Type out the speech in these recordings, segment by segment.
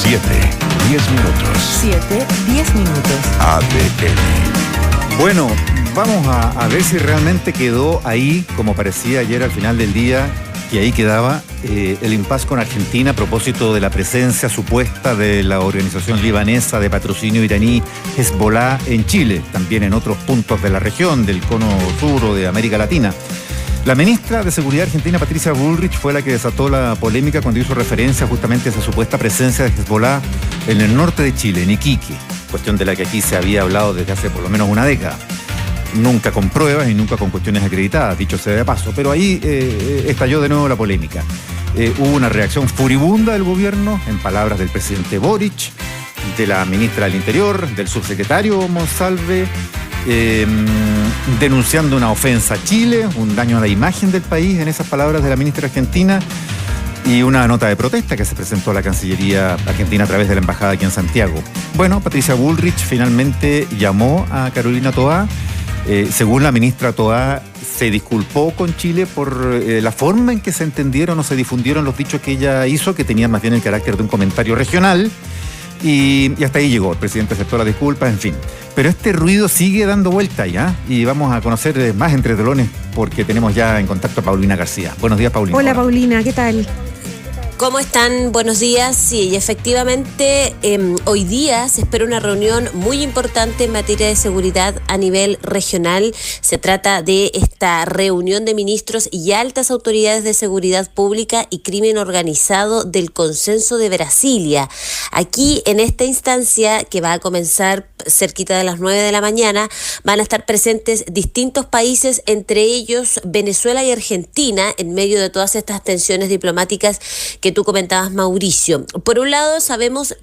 7:10. 7:10. ADN. Bueno, vamos a ver si realmente quedó ahí, como parecía ayer al final del día, que ahí quedaba el impasse con Argentina a propósito de la presencia supuesta de la organización libanesa de patrocinio iraní Hezbollah en Chile, también en otros puntos de la región, del cono sur o de América Latina. La ministra de Seguridad argentina, Patricia Bullrich, fue la que desató la polémica cuando hizo referencia justamente a esa supuesta presencia de Hezbollah en el norte de Chile, en Iquique, cuestión de la que aquí se había hablado desde hace por lo menos una década. Nunca con pruebas y nunca con cuestiones acreditadas, dicho sea de paso, pero ahí estalló de nuevo la polémica. Hubo una reacción furibunda del gobierno, en palabras del presidente Boric, de la ministra del Interior, del subsecretario Monsalve, denunciando una ofensa a Chile, un daño a la imagen del país, en esas palabras de la ministra argentina, y una nota de protesta que se presentó a la Cancillería argentina a través de la embajada aquí en Santiago. Bueno, Patricia Bullrich finalmente llamó a Carolina Toá. Según la ministra Toá, se disculpó con Chile por la forma en que se entendieron o se difundieron los dichos que ella hizo, que tenían más bien el carácter de un comentario regional, y hasta ahí llegó. El presidente aceptó la disculpa, en fin. Pero este ruido sigue dando vuelta ya, y vamos a conocer más entretelones porque tenemos ya en contacto a Paulina García. Buenos días, Paulina. Hola, Paulina, ¿qué tal? ¿Cómo están? Buenos días. Sí, y efectivamente hoy día se espera una reunión muy importante en materia de seguridad a nivel regional. Se trata de esta reunión de ministros y altas autoridades de seguridad pública y crimen organizado del Consenso de Brasilia. Aquí, en esta instancia, que va a comenzar cerquita de las 9 de la mañana, van a estar presentes distintos países, entre ellos Venezuela y Argentina, en medio de todas estas tensiones diplomáticas que tú comentabas, Mauricio. Por un lado,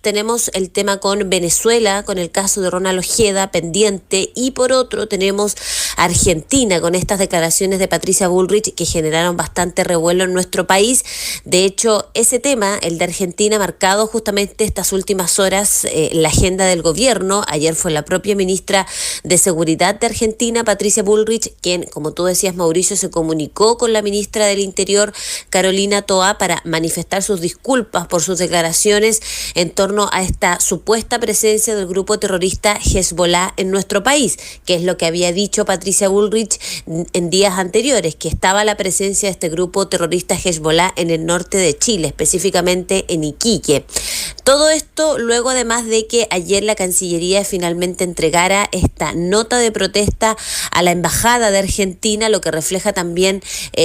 tenemos el tema con Venezuela, con el caso de Ronald Ojeda pendiente, y por otro tenemos Argentina con estas declaraciones de Patricia Bullrich que generaron bastante revuelo en nuestro país. De hecho, ese tema, el de Argentina, ha marcado justamente estas últimas horas la agenda del gobierno. Ayer fue la propia ministra de Seguridad de Argentina, Patricia Bullrich, quien, como tú decías, Mauricio, se comunicó con la ministra del Interior, Carolina Toá, para manifestar sus disculpas por sus declaraciones en torno a esta supuesta presencia del grupo terrorista Hezbollah en nuestro país, que es lo que había dicho Patricia Bullrich en días anteriores, que estaba la presencia de este grupo terrorista Hezbollah en el norte de Chile, específicamente en Iquique. Todo esto luego, además de que ayer la Cancillería finalmente entregara esta nota de protesta a la Embajada de Argentina, lo que refleja también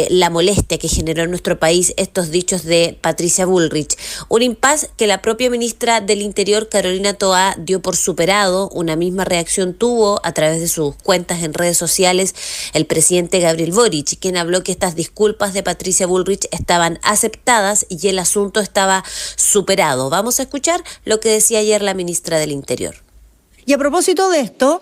la molestia que generó en nuestro país estos dichos de Patricia Bullrich. Un impasse que la propia ministra del Interior, Carolina Toá, dio por superado. Una misma reacción tuvo a través de sus cuentas en redes sociales el presidente Gabriel Boric, quien habló que estas disculpas de Patricia Bullrich estaban aceptadas y el asunto estaba superado. Vamos a escuchar lo que decía ayer la ministra del Interior. Y a propósito de esto,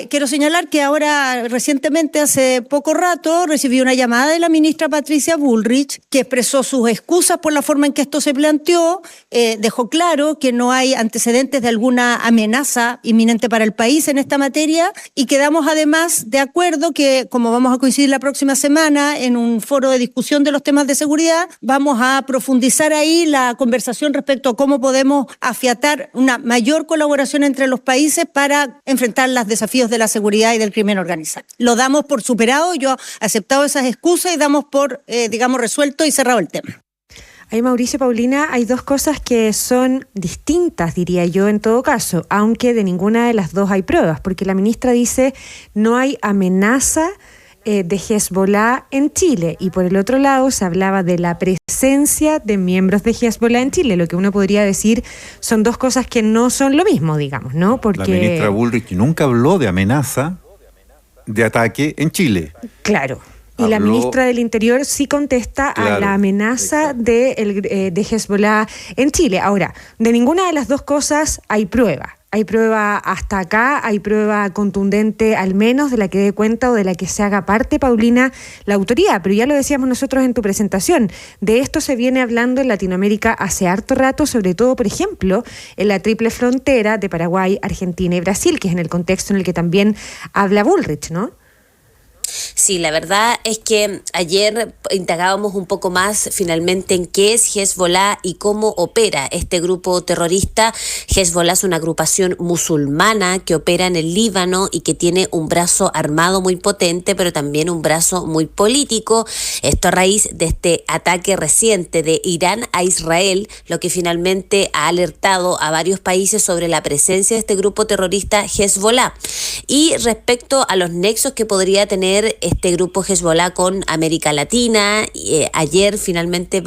quiero señalar que ahora recientemente, hace poco rato, recibí una llamada de la ministra Patricia Bullrich, que expresó sus excusas por la forma en que esto se planteó, dejó claro que no hay antecedentes de alguna amenaza inminente para el país en esta materia, y quedamos además de acuerdo que, como vamos a coincidir la próxima semana en un foro de discusión de los temas de seguridad, vamos a profundizar ahí la conversación respecto a cómo podemos afiatar una mayor colaboración entre los países para enfrentar los desafíos de la seguridad y del crimen organizado. Lo damos por superado, yo he aceptado esas excusas y damos por, resuelto y cerrado el tema. Ahí, Mauricio, Paulina, hay dos cosas que son distintas, diría yo, en todo caso, aunque de ninguna de las dos hay pruebas, porque la ministra dice no hay amenaza de Hezbollah en Chile, y por el otro lado se hablaba de la presencia de miembros de Hezbollah en Chile, lo que uno podría decir son dos cosas que no son lo mismo, digamos, ¿no? Porque la ministra Bullrich nunca habló de amenaza de ataque en Chile. Claro. Y la ministra del Interior sí contesta a la amenaza de Hezbollah en Chile. Ahora, de ninguna de las dos cosas hay prueba. Hay prueba hasta acá, hay prueba contundente al menos de la que dé cuenta o de la que se haga parte, Paulina, la autoridad. Pero ya lo decíamos nosotros en tu presentación, de esto se viene hablando en Latinoamérica hace harto rato, sobre todo, por ejemplo, en la triple frontera de Paraguay, Argentina y Brasil, que es en el contexto en el que también habla Bullrich, ¿no? Sí, la verdad es que ayer indagábamos un poco más finalmente en qué es Hezbollah y cómo opera este grupo terrorista. Hezbollah es una agrupación musulmana que opera en el Líbano y que tiene un brazo armado muy potente, pero también un brazo muy político. Esto a raíz de este ataque reciente de Irán a Israel, lo que finalmente ha alertado a varios países sobre la presencia de este grupo terrorista Hezbollah. Y respecto a los nexos que podría tener este grupo Hezbollah con América Latina, ayer finalmente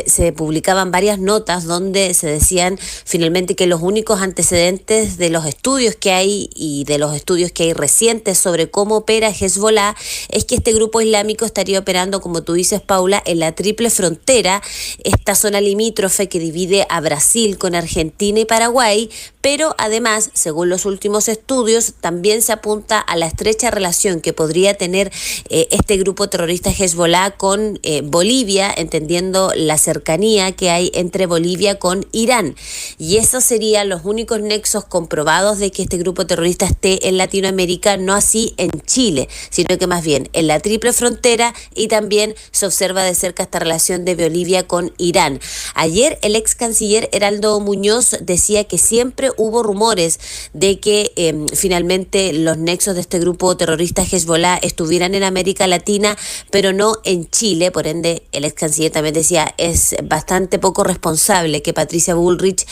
se publicaban varias notas donde se decían finalmente que los únicos antecedentes de los estudios que hay y de los estudios que hay recientes sobre cómo opera Hezbollah es que este grupo islámico estaría operando, como tú dices, Paula, en la triple frontera, esta zona limítrofe que divide a Brasil con Argentina y Paraguay, pero además, según los últimos estudios, también se apunta a la estrecha relación que podría tener este grupo terrorista Hezbollah con Bolivia, entendiendo la cercanía que hay entre Bolivia con Irán. Y esos serían los únicos nexos comprobados de que este grupo terrorista esté en Latinoamérica, no así en Chile, sino que más bien en la triple frontera, y también se observa de cerca esta relación de Bolivia con Irán. Ayer el ex canciller Heraldo Muñoz decía que siempre hubo rumores de que finalmente los nexos de este grupo terrorista Hezbollah estuvieran en América Latina, pero no en Chile. Por ende, el ex canciller también decía, es bastante poco responsable que Patricia Bullrich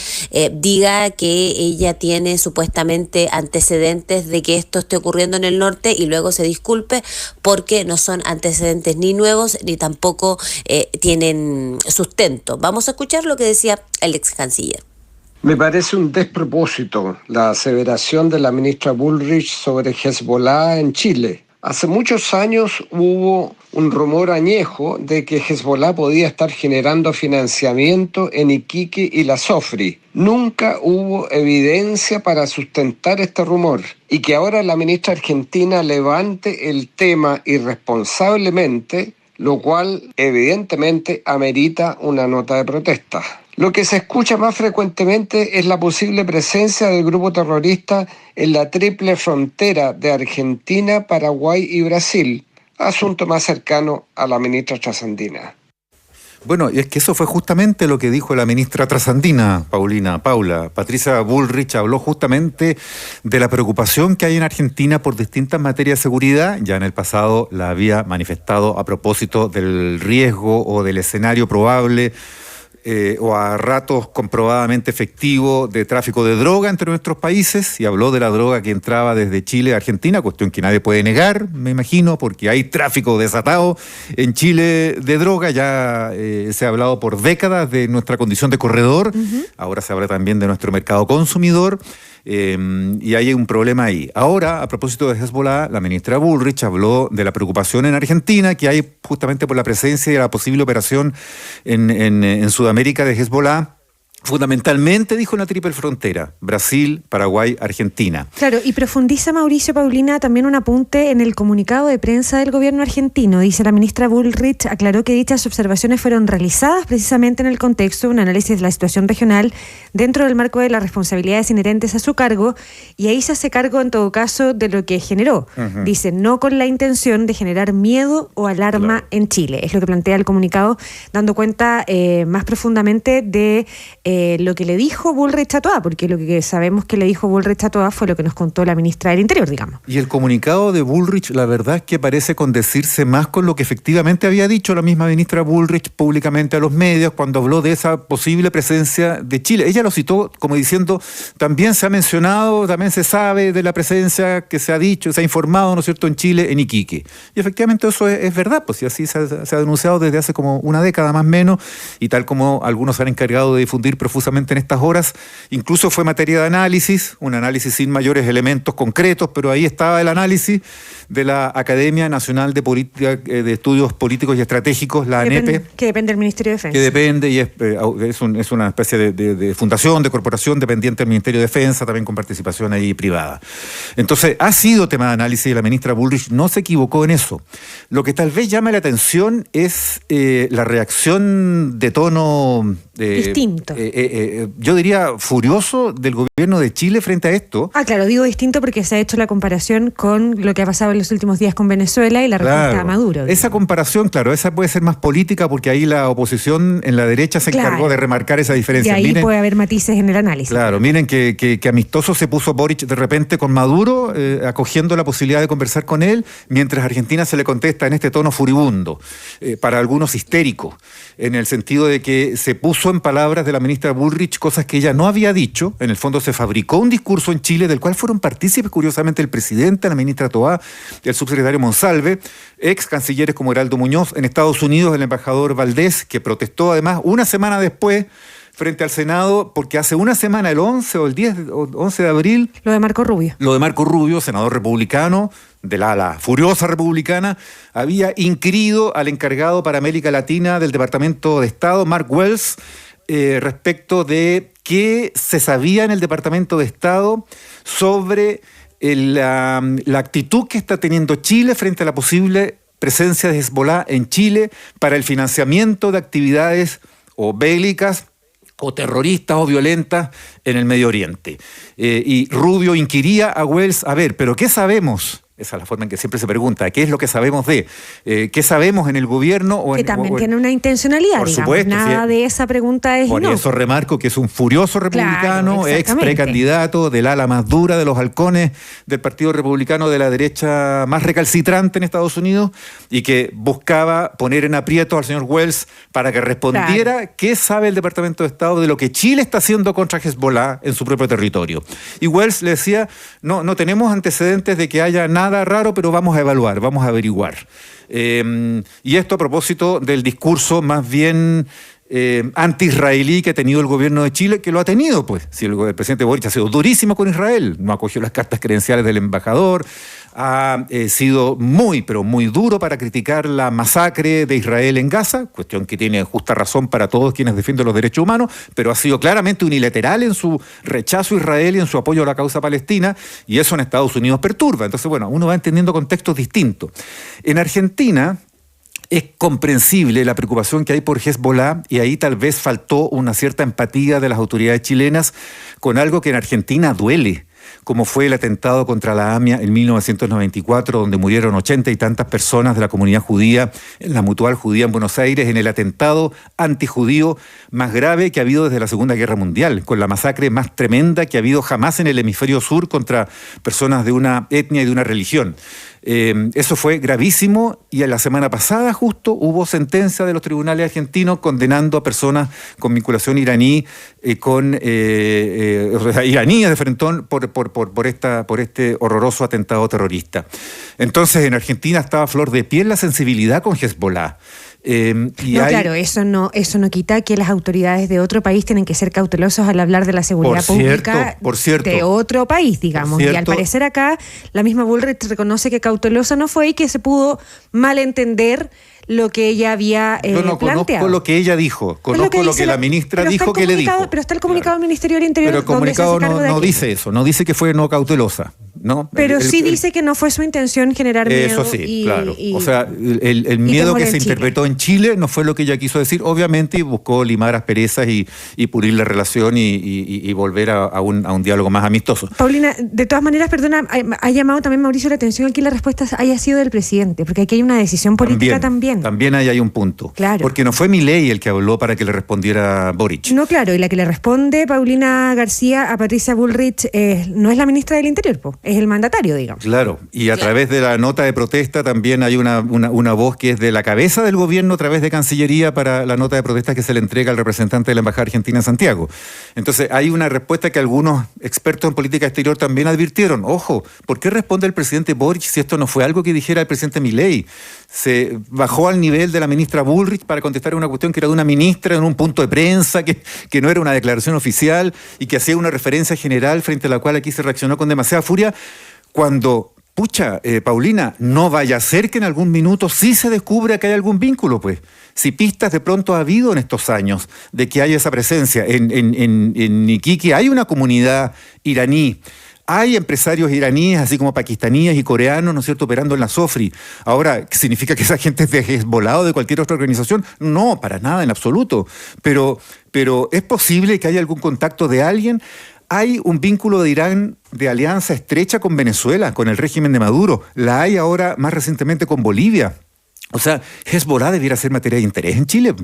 diga que ella tiene supuestamente antecedentes de que esto esté ocurriendo en el norte y luego se disculpe, porque no son antecedentes ni nuevos ni tampoco tienen sustento. Vamos a escuchar lo que decía el ex canciller. Me parece un despropósito la aseveración de la ministra Bullrich sobre Hezbollah en Chile. Hace muchos años hubo un rumor añejo de que Hezbollah podía estar generando financiamiento en Iquique y la Sofri. Nunca hubo evidencia para sustentar este rumor. Y que ahora la ministra argentina levante el tema irresponsablemente, lo cual evidentemente amerita una nota de protesta. Lo que se escucha más frecuentemente es la posible presencia del grupo terrorista en la triple frontera de Argentina, Paraguay y Brasil, asunto más cercano a la ministra trasandina. Bueno, y es que eso fue justamente lo que dijo la ministra trasandina, Paula. Patricia Bullrich habló justamente de la preocupación que hay en Argentina por distintas materias de seguridad. Ya en el pasado la había manifestado a propósito del riesgo o del escenario probable o a ratos comprobadamente efectivo de tráfico de droga entre nuestros países, y habló de la droga que entraba desde Chile a Argentina, cuestión que nadie puede negar, me imagino, porque hay tráfico desatado en Chile de droga. Ya se ha hablado por décadas de nuestra condición de corredor, ahora se habla también de nuestro mercado consumidor. Y hay un problema ahí. Ahora, a propósito de Hezbollah, la ministra Bullrich habló de la preocupación en Argentina que hay justamente por la presencia y la posible operación en Sudamérica de Hezbollah. Fundamentalmente, dijo, en la triple frontera, Brasil, Paraguay, Argentina. Claro, y profundiza, Mauricio, Paulina, también un apunte en el comunicado de prensa del gobierno argentino. Dice, la ministra Bullrich aclaró que dichas observaciones fueron realizadas precisamente en el contexto de un análisis de la situación regional dentro del marco de las responsabilidades inherentes a su cargo, y ahí se hace cargo en todo caso de lo que generó. Dice, no con la intención de generar miedo o alarma en Chile. Es lo que plantea el comunicado, dando cuenta más profundamente de lo que le dijo Bullrich a Toa, porque lo que sabemos que le dijo Bullrich a Toa fue lo que nos contó la ministra del Interior, digamos. Y el comunicado de Bullrich, la verdad es que parece condecirse más con lo que efectivamente había dicho la misma ministra Bullrich públicamente a los medios cuando habló de esa posible presencia de Chile. Ella lo citó como diciendo, también se ha mencionado, también se sabe de la presencia que se ha dicho, se ha informado, ¿no es cierto?, en Chile, en Iquique. Y efectivamente eso es verdad, pues, y así se ha denunciado desde hace como una década más o menos, y tal como algunos se han encargado de difundir profusamente en estas horas, incluso fue materia de análisis, un análisis sin mayores elementos concretos, pero ahí estaba el análisis de la Academia Nacional de Política, de Estudios Políticos y Estratégicos, la ANEP. Que depende del Ministerio de Defensa. Que depende y es una especie de fundación, de corporación dependiente del Ministerio de Defensa, también con participación ahí privada. Entonces, ha sido tema de análisis y la ministra Bullrich no se equivocó en eso. Lo que tal vez llama la atención es la reacción de tono distinto. Yo diría furioso del gobierno de Chile frente a esto. Claro, digo distinto porque se ha hecho la comparación con lo que ha pasado en los últimos días con Venezuela y la respuesta a Maduro. Esa comparación, claro, esa puede ser más política porque ahí la oposición en la derecha se encargó de remarcar esa diferencia. Y ahí puede haber matices en el análisis. Claro, miren que amistoso se puso Boric de repente con Maduro, acogiendo la posibilidad de conversar con él, mientras Argentina se le contesta en este tono furibundo, para algunos histérico, en el sentido de que se puso en palabras de la ministra Bullrich cosas que ella no había dicho. En el fondo se fabricó un discurso en Chile del cual fueron partícipes, curiosamente, el presidente, la ministra Toá, el subsecretario Monsalve, ex cancilleres como Heraldo Muñoz, en Estados Unidos el embajador Valdés, que protestó además una semana después frente al Senado, porque hace una semana, el 11 o el 10 o 11 de abril... Lo de Marco Rubio, senador republicano, de la ala furiosa republicana, había inquirido al encargado para América Latina del Departamento de Estado, Mark Wells, respecto de qué se sabía en el Departamento de Estado sobre la actitud que está teniendo Chile frente a la posible presencia de Hezbollah en Chile para el financiamiento de actividades o bélicas o terroristas o violentas en el Medio Oriente. Y Rubio inquiría a Wells, a ver, ¿pero qué sabemos? Esa es la forma en que siempre se pregunta, ¿qué es lo que sabemos de? ¿Qué sabemos en el gobierno? Que también tiene una intencionalidad, por digamos. Supuesto, nada de esa pregunta es por no. eso remarco que es un furioso republicano, ex precandidato del ala más dura de los halcones del Partido Republicano de la derecha más recalcitrante en Estados Unidos, y que buscaba poner en aprieto al señor Wells para que respondiera qué sabe el Departamento de Estado de lo que Chile está haciendo contra Hezbollah en su propio territorio. Y Wells le decía, no tenemos antecedentes de que haya nada raro, pero vamos a evaluar, vamos a averiguar. Y esto a propósito del discurso más bien anti-israelí que ha tenido el gobierno de Chile, que lo ha tenido, pues. Si el presidente Boric ha sido durísimo con Israel, no acogió las cartas credenciales del embajador, ha sido muy, pero muy duro para criticar la masacre de Israel en Gaza, cuestión que tiene justa razón para todos quienes defienden los derechos humanos, pero ha sido claramente unilateral en su rechazo a Israel y en su apoyo a la causa palestina, y eso en Estados Unidos perturba. Entonces, bueno, uno va entendiendo contextos distintos. En Argentina es comprensible la preocupación que hay por Hezbollah, y ahí tal vez faltó una cierta empatía de las autoridades chilenas con algo que en Argentina duele, como fue el atentado contra la AMIA en 1994, donde murieron 80 y tantas personas de la comunidad judía en la Mutual Judía en Buenos Aires, en el atentado antijudío más grave que ha habido desde la Segunda Guerra Mundial, con la masacre más tremenda que ha habido jamás en el hemisferio sur contra personas de una etnia y de una religión. Eso fue gravísimo, y en la semana pasada justo hubo sentencia de los tribunales argentinos condenando a personas con vinculación iraní, iraníes de frentón por este horroroso atentado terrorista. Entonces en Argentina estaba a flor de piel la sensibilidad con Hezbollah. Claro, eso no quita que las autoridades de otro país tienen que ser cautelosos al hablar de la seguridad pública de otro país, digamos. Y al parecer acá la misma Bullrich reconoce que cautelosa no fue y que se pudo malentender lo que ella había planteado. Conozco lo que ella dijo, conozco lo que la ministra dijo que le dijo. Pero está el comunicado del Ministerio del Interior. Pero el comunicado no dice eso, no dice que fue no cautelosa, ¿no? Pero sí dice que no fue su intención generar miedo. Eso sí, claro. O sea, el miedo que se interpretó en Chile no fue lo que ella quiso decir, obviamente, y buscó limar asperezas y pulir la relación y volver a un diálogo más amistoso. Paulina, de todas maneras, perdona, ha llamado también Mauricio la atención aquí la respuesta haya sido del presidente, porque aquí hay una decisión política también. También ahí hay un punto. Claro. Porque no fue Milei el que habló para que le respondiera Boric. No, claro, y la que le responde Paulina García a Patricia Bullrich no es la ministra del Interior, es el mandatario, digamos. Claro, y a través de la nota de protesta también hay una voz que es de la cabeza del gobierno a través de Cancillería para la nota de protesta que se le entrega al representante de la Embajada Argentina en Santiago. Entonces hay una respuesta que algunos expertos en política exterior también advirtieron. Ojo, ¿por qué responde el presidente Boric si esto no fue algo que dijera el presidente Milei? Se bajó al nivel de la ministra Bullrich para contestar una cuestión que era de una ministra en un punto de prensa, que no era una declaración oficial y que hacía una referencia general frente a la cual aquí se reaccionó con demasiada furia, cuando, Paulina, no vaya a ser que en algún minuto sí se descubra que hay algún vínculo, pues. Si pistas de pronto ha habido en estos años de que hay esa presencia. En Iquique hay una comunidad iraní. Hay empresarios iraníes, así como pakistaníes y coreanos, ¿no es cierto?, operando en la SOFRI. Ahora, ¿significa que esa gente es de Hezbollah o de cualquier otra organización? No, para nada, en absoluto. Pero ¿es posible que haya algún contacto de alguien? hay un vínculo de Irán de alianza estrecha con Venezuela, con el régimen de Maduro. La hay ahora más recientemente con Bolivia. O sea, Hezbollah debiera ser materia de interés en Chile,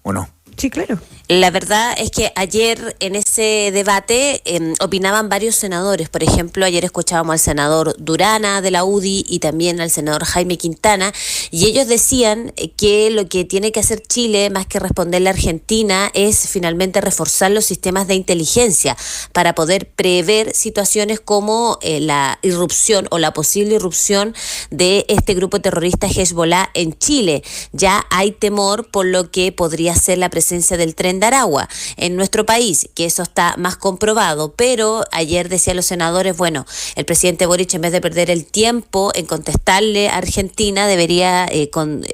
¿o no? Sí, claro. La verdad es que ayer en ese debate opinaban varios senadores. Por ejemplo, ayer escuchábamos al senador Durana de la UDI y también al senador Jaime Quintana, y ellos decían que lo que tiene que hacer Chile, más que responderle a Argentina, es finalmente reforzar los sistemas de inteligencia para poder prever situaciones como la irrupción o la posible irrupción de este grupo terrorista Hezbollah en Chile. Ya hay temor por lo que podría ser la presencia del Tren de Aragua en nuestro país, que eso está más comprobado, pero ayer decían los senadores, bueno, el presidente Boric, en vez de perder el tiempo en contestarle a Argentina, debería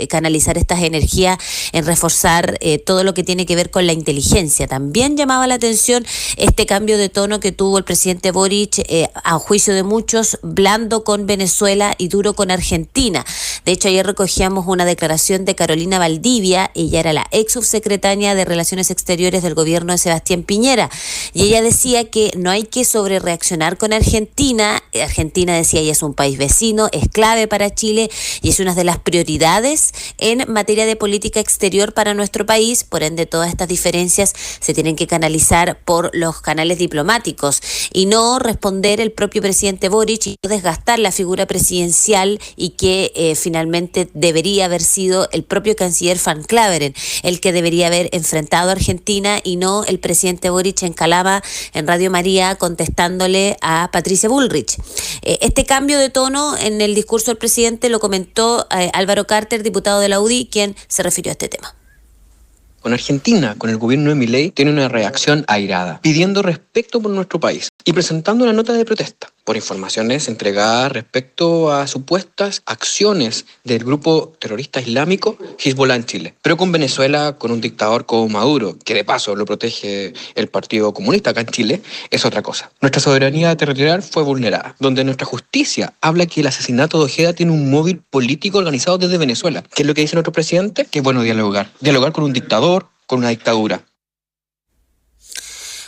canalizar estas energías en reforzar todo lo que tiene que ver con la inteligencia. También llamaba la atención este cambio de tono que tuvo el presidente Boric, a juicio de muchos, blando con Venezuela y duro con Argentina. De hecho, ayer recogíamos una declaración de Carolina Valdivia, ella era la ex subsecretaria de Relaciones Exteriores del gobierno de Sebastián Piñera, y ella decía que no hay que sobrereaccionar con Argentina. Argentina, decía ella, es un país vecino, es clave para Chile y es una de las prioridades en materia de política exterior para nuestro país. Por ende, todas estas diferencias se tienen que canalizar por los canales diplomáticos y no responder el propio presidente Boric y desgastar la figura presidencial, y que finalmente debería haber sido el propio canciller Van Claveren el que debería haber enfrentado a Argentina y no el presidente Boric en Calama, en Radio María, contestándole a Patricia Bullrich. Este cambio de tono en el discurso del presidente lo comentó Álvaro Carter, diputado de la UDI, quien se refirió a este tema. Con Argentina, con el gobierno de Milei, tiene una reacción airada, pidiendo respeto por nuestro país y presentando una nota de protesta por informaciones entregadas respecto a supuestas acciones del grupo terrorista islámico Hezbollah en Chile. Pero con Venezuela, con un dictador como Maduro, que de paso lo protege el Partido Comunista acá en Chile, es otra cosa. Nuestra soberanía territorial fue vulnerada, donde nuestra justicia habla que el asesinato de Ojeda tiene un móvil político organizado desde Venezuela. ¿Qué es lo que dice nuestro presidente? Que es bueno dialogar con un dictador, con una dictadura.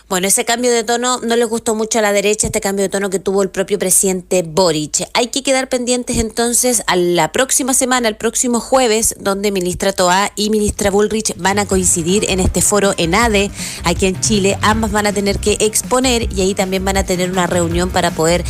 Bueno, ese cambio de tono no les gustó mucho a la derecha, este cambio de tono que tuvo el propio presidente Boric. Hay que quedar pendientes entonces a la próxima semana, el próximo jueves, donde ministra Toá y ministra Bullrich van a coincidir en este foro ENADE, aquí en Chile. Ambas van a tener que exponer y ahí también van a tener una reunión para poder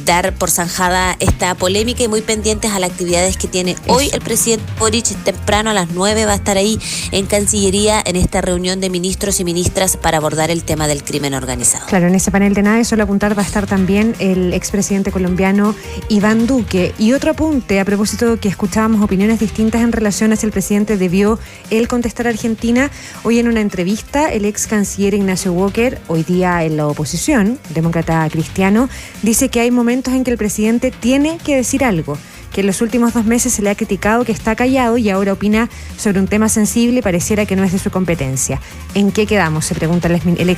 dar por zanjada esta polémica, y muy pendientes a las actividades que tiene hoy el presidente Boric. Temprano a las 9 va a estar ahí en Cancillería en esta reunión de ministros y ministras para abordar el tema del crimen organizado. Claro, en ese panel de ENADE, solo apuntar, va a estar también el expresidente colombiano Iván Duque. Y otro apunte, a propósito que escuchábamos opiniones distintas en relación a si el presidente debió él contestar a Argentina. Hoy en una entrevista, el ex canciller Ignacio Walker, hoy día en la oposición, demócrata cristiano, dice que hay momentos en que el presidente tiene que decir algo, que en los últimos 2 meses se le ha criticado que está callado y ahora opina sobre un tema sensible y pareciera que no es de su competencia. ¿En qué quedamos?, se pregunta el ex